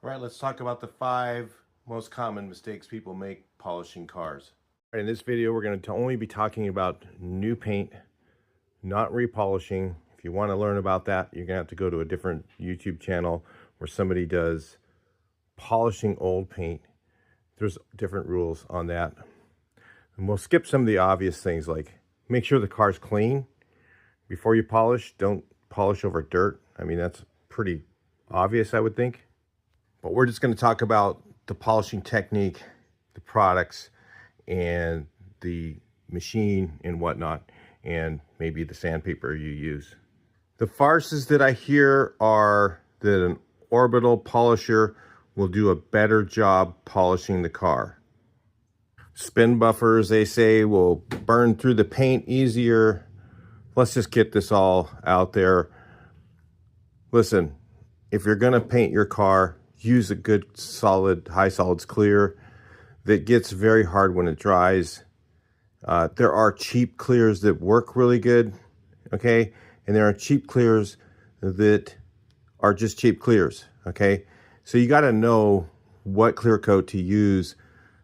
All right, let's talk about the 5 most common mistakes people make polishing cars. In this video, we're going to only be talking about new paint, not repolishing. If you want to learn about that, you're going to have to go to a different YouTube channel where somebody does polishing old paint. There's different rules on that. And we'll skip some of the obvious things, like make sure the car's clean before you polish. Don't polish over dirt. I mean, that's pretty obvious, I would think. But we're just going to talk about the polishing technique, the products, and the machine and whatnot, and maybe the sandpaper you use. The farces that I hear are that an orbital polisher will do a better job polishing the car. Spin buffers, they say, will burn through the paint easier. Let's just get this all out there. Listen, if you're going to paint your car, use a good solid high solids clear that gets very hard when it dries. There are cheap clears that work really good, okay? And there are cheap clears that are just cheap clears, okay? So you got to know what clear coat to use.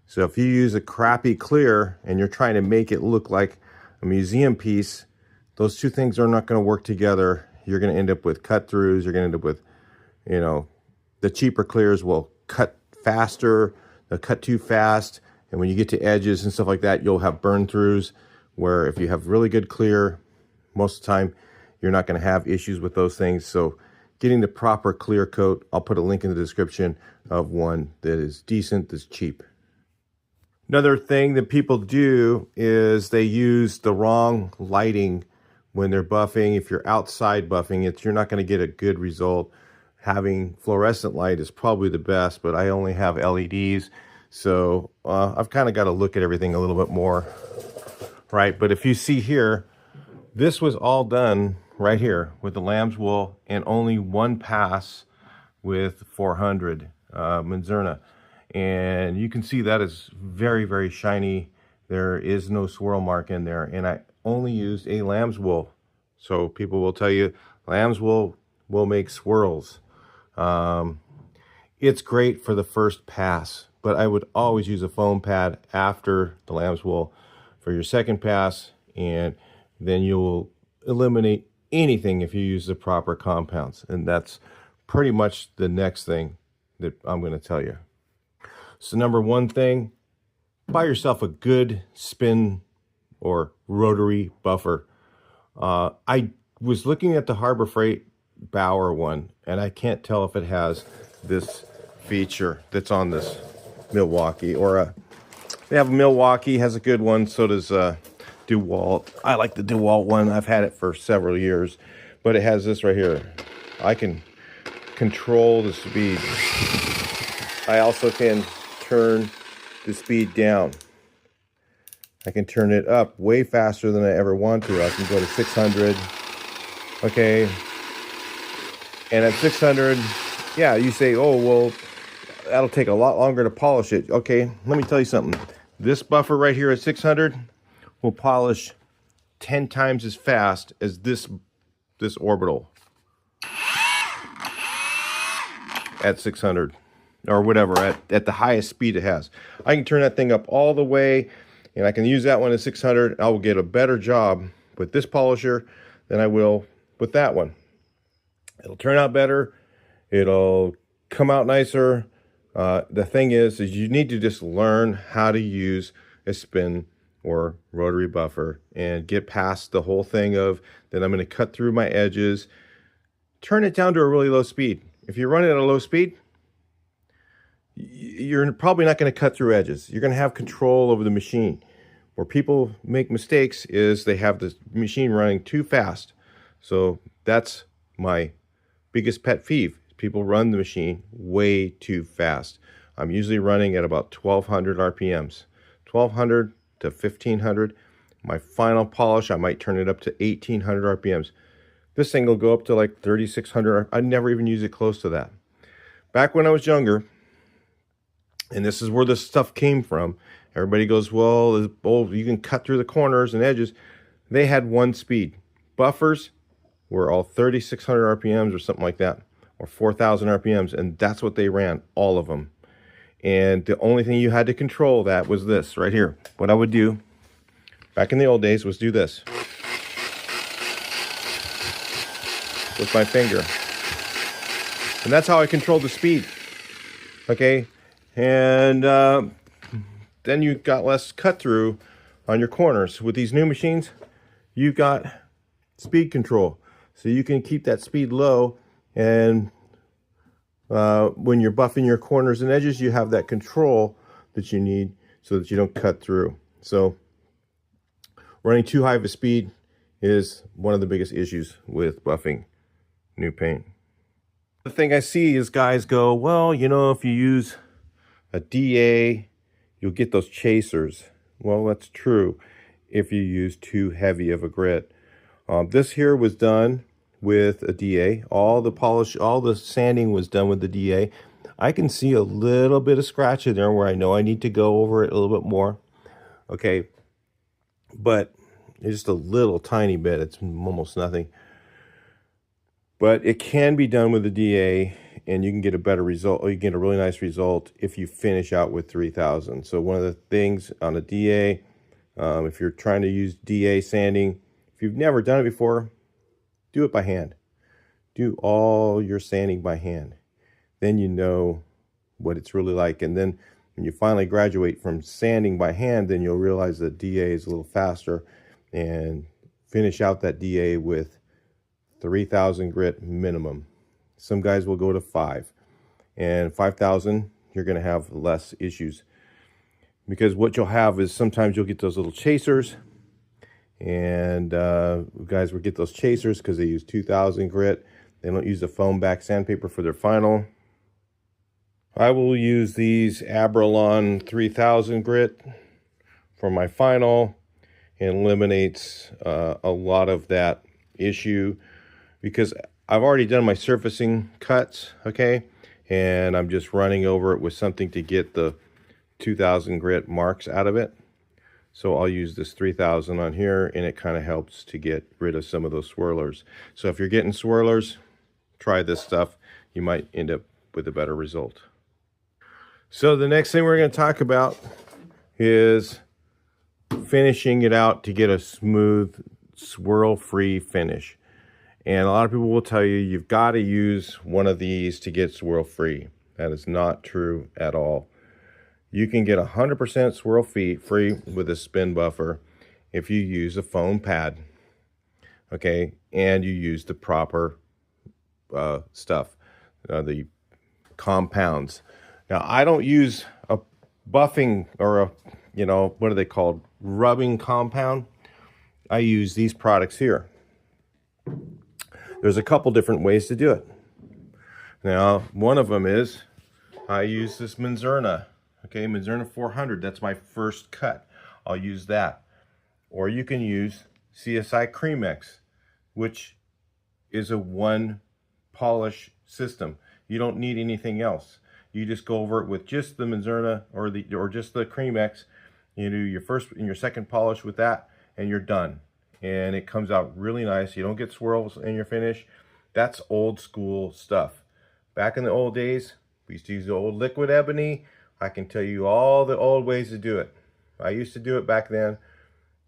So if you use a crappy clear and you're trying to make it look like a museum piece, those two things are not going to work together. You're going to end up with cut throughs. You're going to end up with, you know, the cheaper clears will cut faster, they'll cut too fast, and when you get to edges and stuff like that, you'll have burn throughs, where if you have really good clear, most of the time, you're not going to have issues with those things. So getting the proper clear coat, I'll put a link in the description of one that is decent, that's cheap. Another thing that people do is they use the wrong lighting when they're buffing. If you're outside buffing it, you're not going to get a good result. Having fluorescent light is probably the best, but I only have LEDs, so I've kind of got to look at everything a little bit more, right? But if you see here, this was all done right here with the lamb's wool and only one pass with 400 Manzurna, and you can see that is very, very shiny. There is no swirl mark in there, and I only used a lamb's wool. So people will tell you lamb's wool will make swirls. It's great for the first pass, but I would always use a foam pad after the lamb's wool for your second pass, and then you'll eliminate anything if you use the proper compounds. And that's pretty much the next thing that I'm going to tell you. So number one thing, buy yourself a good spin or rotary buffer. I was looking at the Harbor Freight Bauer one, and I can't tell if it has this feature that's on this Milwaukee, or they have a Milwaukee has a good one. So does DeWalt. I like the DeWalt one. I've had it for several years, but it has this right here. I can control the speed. I also can turn the speed down. I can turn it up way faster than I ever want to. I can go to 600. Okay. And at 600, yeah, you say, oh, well, that'll take a lot longer to polish it. Okay, let me tell you something. This buffer right here at 600 will polish 10 times as fast as this orbital at 600 or whatever, at the highest speed it has. I can turn that thing up all the way, and I can use that one at 600. I will get a better job with this polisher than I will with that one. It'll turn out better. It'll come out nicer. The thing is you need to just learn how to use a spin or rotary buffer and get past the whole thing of that I'm going to cut through my edges. Turn it down to a really low speed. If you run it at a low speed, you're probably not going to cut through edges. You're going to have control over the machine. Where people make mistakes is they have the machine running too fast. So that's my biggest pet peeve. People run the machine way too fast. I'm usually running at about 1200 RPMs. 1200 to 1500. My final polish, I might turn it up to 1800 RPMs. This thing will go up to like 3600. I never even use it close to that. Back when I was younger, and this is where this stuff came from, everybody goes, well, you can cut through the corners and edges. They had one speed. Buffers were all 3600 RPMs or something like that. or 4,000 RPMs, and that's what they ran, all of them. And the only thing you had to control that was this right here. What I would do back in the old days was do this with my finger. And that's how I controlled the speed. Okay? And then you got less cut through on your corners. With these new machines, you got speed control. So you can keep that speed low, and when you're buffing your corners and edges, you have that control that you need so that you don't cut through. So running too high of a speed is one of the biggest issues with buffing new paint. The thing I see is guys go, well, you know, if you use a DA, you'll get those chasers. Well, that's true if you use too heavy of a grit. This here was done with a DA. All the polish, all the sanding was done with the DA. I can see a little bit of scratch in there where I know I need to go over it a little bit more. Okay, but it's just a little tiny bit. It's almost nothing. But it can be done with the DA, and you can get a better result, or you get a really nice result if you finish out with 3,000. So one of the things on a DA, if you're trying to use DA sanding, if you've never done it before, do it by hand. Do all your sanding by hand. Then you know what it's really like. And then when you finally graduate from sanding by hand, then you'll realize that DA is a little faster, and finish out that DA with 3,000 grit minimum. Some guys will go to 5, and 5,000, you're going to have less issues, because what you'll have is sometimes you'll get those little chasers, and guys will get those chasers because they use 2,000 grit. They don't use the foam back sandpaper for their final. I will use these Abralon 3,000 grit for my final, and eliminates a lot of that issue, because I've already done my surfacing cuts, okay, and I'm just running over it with something to get the 2,000 grit marks out of it. So I'll use this 3,000 on here, and it kind of helps to get rid of some of those swirlers. So if you're getting swirlers, try this stuff. You might end up with a better result. So the next thing we're going to talk about is finishing it out to get a smooth, swirl-free finish. And a lot of people will tell you you've got to use one of these to get swirl-free. That is not true at all. You can get 100% swirl-free with a spin buffer if you use a foam pad, okay, and you use the proper stuff, the compounds. Now, I don't use a buffing or a, you know, what are they called, rubbing compound. I use these products here. There's a couple different ways to do it. Now, one of them is I use this Menzerna. Okay, Menzerna 400, that's my first cut. I'll use that. Or you can use CSI Creamex, which is a one polish system. You don't need anything else. You just go over it with just the Menzerna or just the Creamex. You do your first and your second polish with that, and you're done. And it comes out really nice. You don't get swirls in your finish. That's old school stuff. Back in the old days, we used to use the old liquid ebony. I can tell you all the old ways to do it. I used to do it back then.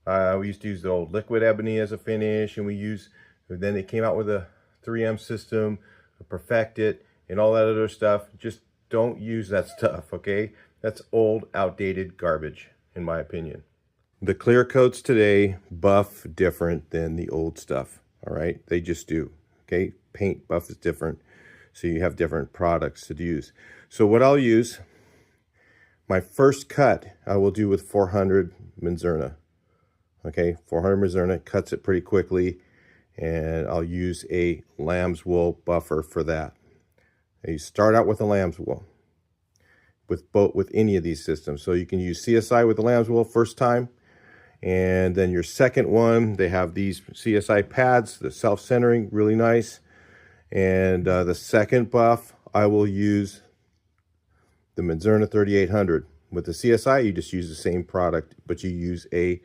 We used to use the old liquid ebony as a finish, and then they came out with a 3M system to perfect it and all that other stuff. Just don't use that stuff, okay? That's old, outdated garbage, in my opinion. The clear coats today buff different than the old stuff, all right? They just do, okay? Paint buff is different, so you have different products to use. So what I'll use, my first cut, I will do with 400 Menzerna. Okay, 400 Menzerna cuts it pretty quickly, and I'll use a lamb's wool buffer for that. And you start out with a lamb's wool with any of these systems. So you can use CSI with the lamb's wool first time, and then your second one, they have these CSI pads, the self-centering, really nice. And the second buff, I will use the Menzerna 3800. With the CSI, you just use the same product, but you use a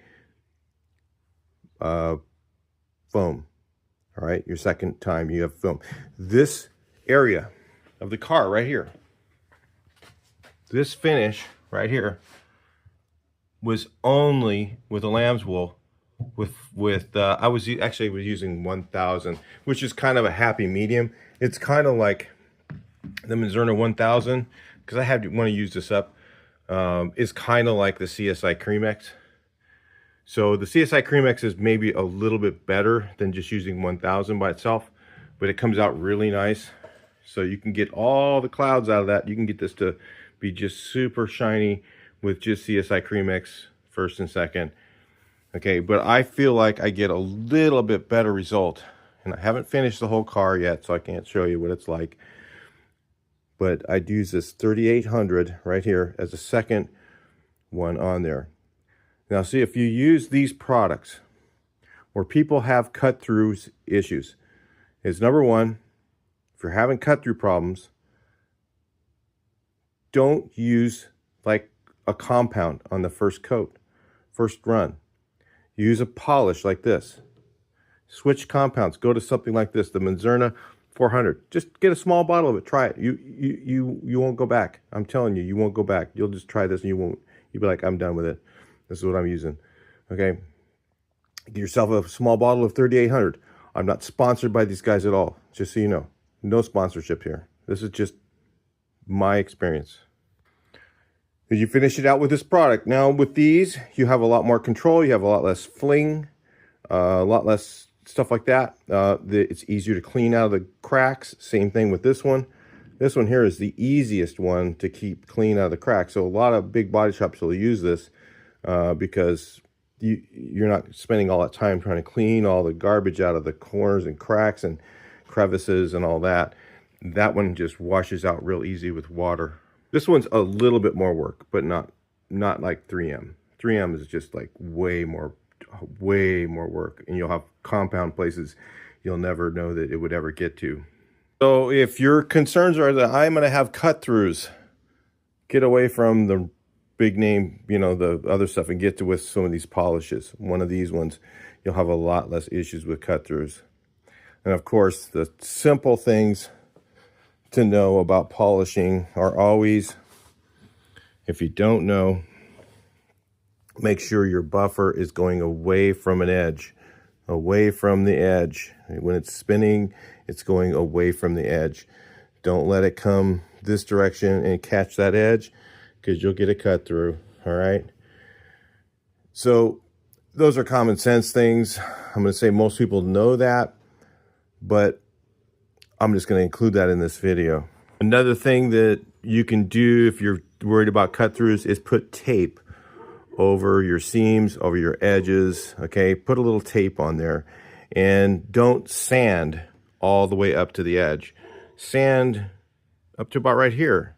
foam. All right, your second time you have foam. This area of the car right here. This finish right here was only with a lamb's wool. I was using 1000, which is kind of a happy medium. It's kind of like the Mizurna 1000, because I want to use this up. Is kind of like the CSI Creamex. So the CSI Creamex is maybe a little bit better than just using 1000 by itself, but it comes out really nice. So you can get all the clouds out of that. You can get this to be just super shiny with just CSI Creamex first and second. Okay, but I feel like I get a little bit better result. And I haven't finished the whole car yet, so I can't show you what it's like. But I'd use this 3800 right here as a second one on there. Now see, if you use these products where people have cut-through issues, is number one, if you're having cut-through problems, don't use like a compound on the first coat, first run. Use a polish like this. Switch compounds. Go to something like this, the Mizurna 400. Just get a small bottle of it. Try it. You won't go back. I'm telling you, you won't go back. You'll just try this and you'll be like, I'm done with it. This is what I'm using. Okay. Get yourself a small bottle of 3800. I'm not sponsored by these guys at all. Just so you know. No sponsorship here. This is just my experience. Did you finish it out with this product? Now with these, you have a lot more control. You have a lot less fling, a lot less stuff like that. It's easier to clean out of the cracks. Same thing with this one. This one here is the easiest one to keep clean out of the cracks. So a lot of big body shops will use this because you're not spending all that time trying to clean all the garbage out of the corners and cracks and crevices and all that. That one just washes out real easy with water. This one's a little bit more work, but not like 3M. 3M is just like way more work, and you'll have compound places you'll never know that it would ever get to. So if your concerns are that I'm going to have cut-throughs, get away from the big name, the other stuff, and get to with some of these polishes. One of these ones, you'll have a lot less issues with cut-throughs. And of course, the simple things to know about polishing are always, if you don't know, make sure your buffer is going away from an edge, away from the edge. When it's spinning, it's going away from the edge. Don't let it come this direction and catch that edge, because you'll get a cut through. All right. So those are common sense things. I'm going to say most people know that, but I'm just going to include that in this video. Another thing that you can do if you're worried about cut-throughs is put tape over your seams, over your edges. Okay, put a little tape on there, and don't sand all the way up to the edge. Sand up to about right here,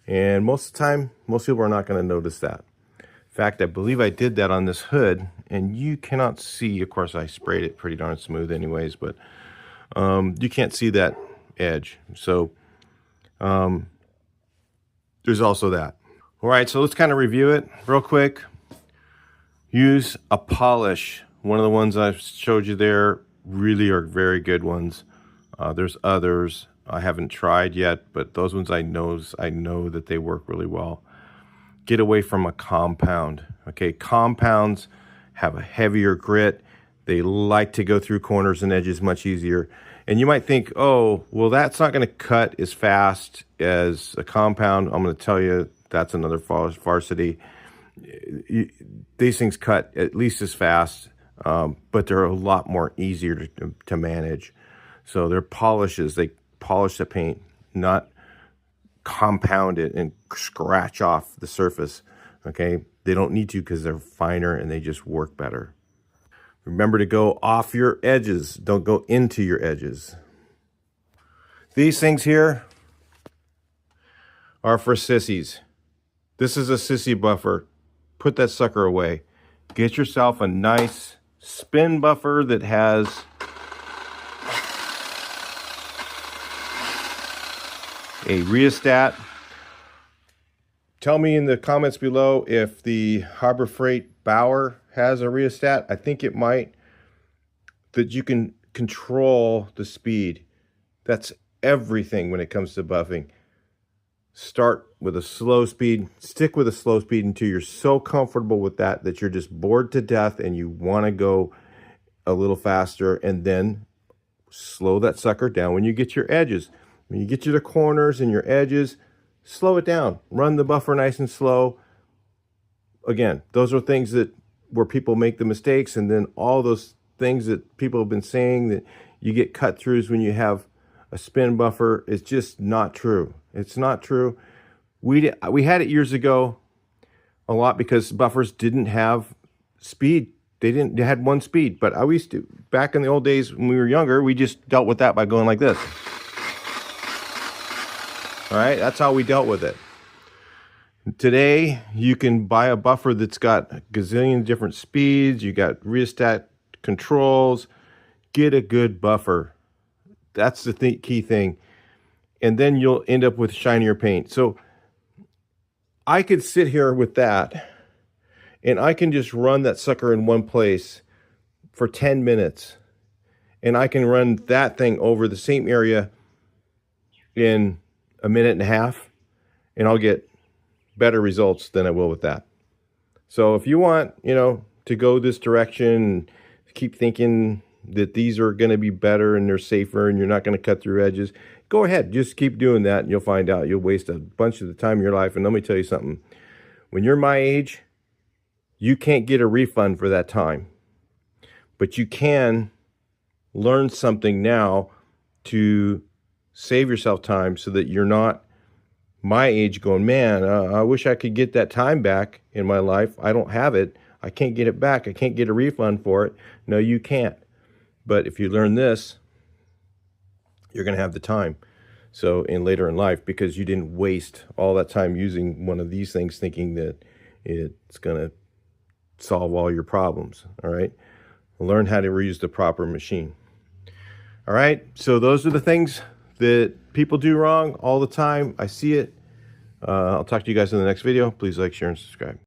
and most of the time, most people are not going to notice that. In fact, I believe I did that on this hood, and you cannot see. Of course, I sprayed it pretty darn smooth anyways, but you can't see that edge. So there's also that. All right, so let's kind of review it real quick. Use a polish. One of the ones I showed you there really are very good ones. There's others I haven't tried yet, but those ones I know that they work really well. Get away from a compound. Okay, compounds have a heavier grit. They like to go through corners and edges much easier. And you might think, oh, well, that's not going to cut as fast as a compound. I'm going to tell you that's another falsity. These things cut at least as fast, but they're a lot more easier to manage. So they're polishes. They polish the paint, not compound it and scratch off the surface. Okay, they don't need to because they're finer and they just work better. Remember to go off your edges. Don't go into your edges. These things here are for sissies. This is a sissy buffer. Put that sucker away. Get yourself a nice spin buffer that has a rheostat. Tell me in the comments below if the Harbor Freight Bauer has a rheostat. I think it might, that you can control the speed. That's everything when it comes to buffing. Start with a slow speed, stick with a slow speed until you're so comfortable with that that you're just bored to death and you want to go a little faster, and then slow that sucker down when you get your edges. When you get to the corners and your edges, slow it down. Run the buffer nice and slow. Again, those are things that where people make the mistakes, and then all those things that people have been saying that you get cut throughs when you have a spin buffer. It's just not true. It's not true. We had it years ago a lot because buffers didn't have speed. They had one speed, but I used to, back in the old days when we were younger, we just dealt with that by going like this. All right, that's how we dealt with it. Today, you can buy a buffer that's got a gazillion different speeds. You got rheostat controls. Get a good buffer. That's the key thing. And then you'll end up with shinier paint. So I could sit here with that, and I can just run that sucker in one place for 10 minutes. And I can run that thing over the same area in a minute and a half, and I'll get better results than I will with that. So if you want, to go this direction, keep thinking that these are going to be better and they're safer and you're not going to cut through edges, go ahead. Just keep doing that and you'll find out you'll waste a bunch of the time of your life. And let me tell you something. When you're my age, you can't get a refund for that time. But you can learn something now to save yourself time so that you're not my age going, man, I wish I could get that time back in my life. I don't have it. I can't get it back. I can't get a refund for it. No, you can't. But if you learn this, you're going to have the time. So later in life, because you didn't waste all that time using one of these things thinking that it's going to solve all your problems. All right. Learn how to reuse the proper machine. All right. So those are the things that people do wrong all the time. I see it. I'll talk to you guys in the next video. Please like, share, and subscribe.